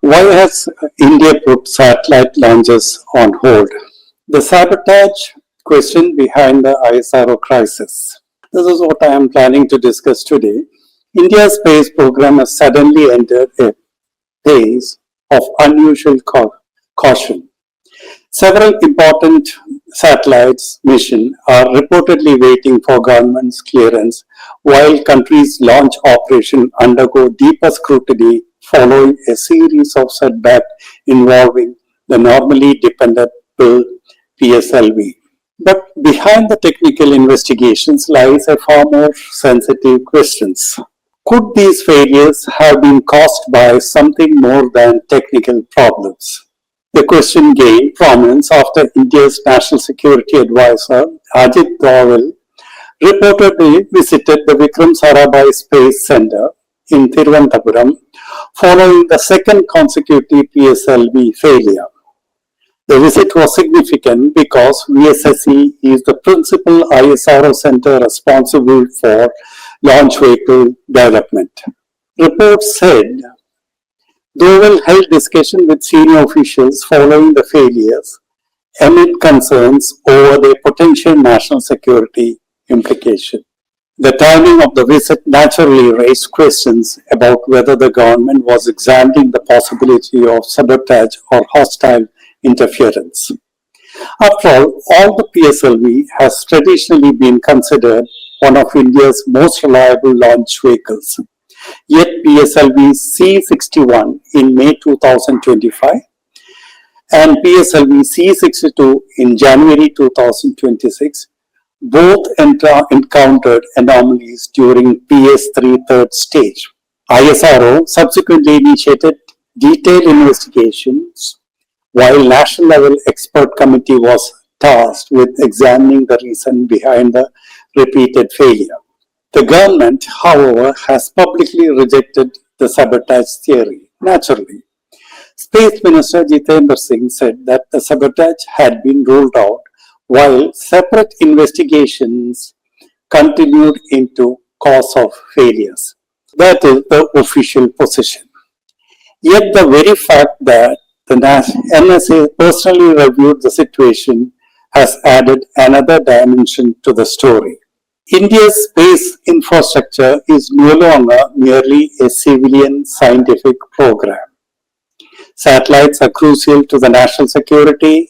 Why has India put satellite launches on hold? The sabotage question behind the ISRO crisis. This is what I am planning to discuss today. India's space program has suddenly entered a phase of unusual caution. Several important satellites mission are reportedly waiting for government's clearance, while countries' launch operation undergo deeper scrutiny following a series of setbacks involving the normally dependable PSLV. But behind the technical investigations lies a far more sensitive questions. Could these failures have been caused by something more than technical problems? The question gained prominence after India's National Security Advisor Ajit Doval reportedly visited the Vikram Sarabhai Space Center in Thiruvananthapuram following the second consecutive PSLV failure. The visit was significant because VSSC is the principal ISRO center responsible for launch vehicle development. Reports said Doval held discussion with senior officials following the failures amid concerns over their potential national security implication. The timing of the visit naturally raised questions about whether the government was examining the possibility of sabotage or hostile interference. After all the PSLV has traditionally been considered one of India's most reliable launch vehicles. Yet PSLV C61 in May 2025 and PSLV C62 in January 2026 both encountered anomalies during PS3 third stage. ISRO subsequently initiated detailed investigations, while national level expert committee was tasked with examining the reason behind the repeated failure. The government, however, has publicly rejected the sabotage theory. Naturally, Space Minister Jitendra Singh said that the sabotage had been ruled out, while separate investigations continued into cause of failures. That is the official position. Yet the very fact that the NSA personally reviewed the situation has added another dimension to the story. India's space infrastructure is no longer merely a civilian scientific program. Satellites are crucial to the national security,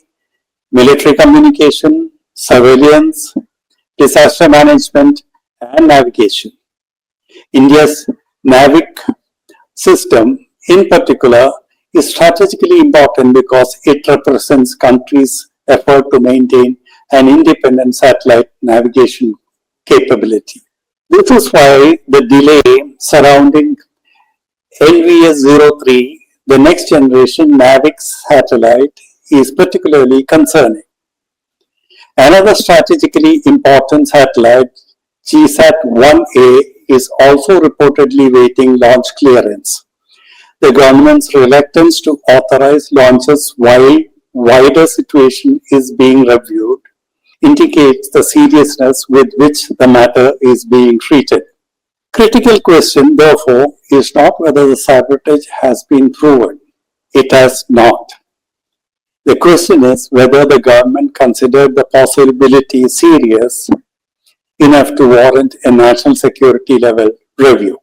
military communication, surveillance, disaster management, and navigation. India's NAVIC system, in particular, is strategically important because it represents country's effort to maintain an independent satellite navigation capability. This is why the delay surrounding NVS-03, the next generation NAVIC satellite, is particularly concerning. Another strategically important satellite, GSAT-1A, is also reportedly waiting launch clearance. The government's reluctance to authorize launches while wider situation is being reviewed indicates the seriousness with which the matter is being treated. Critical question, therefore, is not whether the sabotage has been proven. It has not. The question is whether the government considered the possibility serious enough to warrant a national security level review.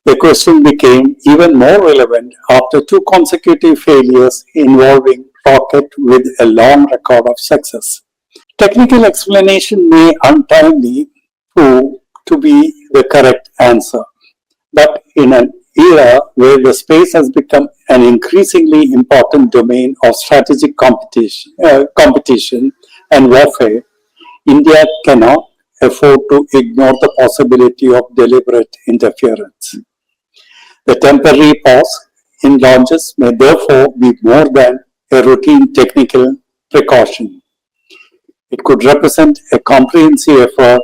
The question became even more relevant after two consecutive failures involving rocket with a long record of success. Technical explanation may untimely prove to be the correct answer, but in an era where the space has become an increasingly important domain of strategic competition and warfare, India cannot afford to ignore the possibility of deliberate interference. The temporary pause in launches may therefore be more than a routine technical precaution. It could represent a comprehensive effort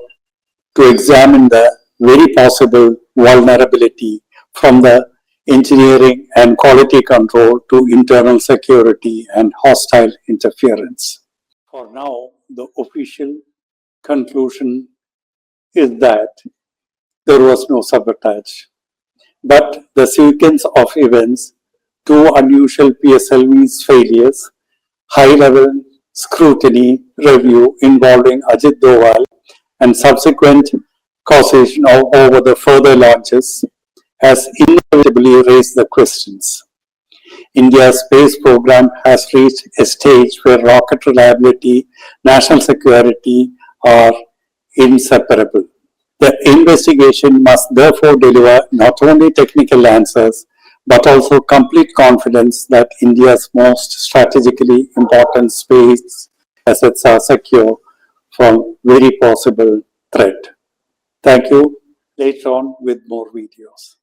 to examine the very possible vulnerability from the engineering and quality control to internal security and hostile interference. For now, the official conclusion is that there was no sabotage, but the sequence of events two unusual PSLV's failures, high-level scrutiny review involving Ajit Doval and subsequent causation over the further launches has inevitably raised the questions. India's space program has reached a stage where rocket reliability, national security are inseparable. The investigation must therefore deliver not only technical answers, but also complete confidence that India's most strategically important space assets are secure from very possible threat. Thank you. Later on with more videos.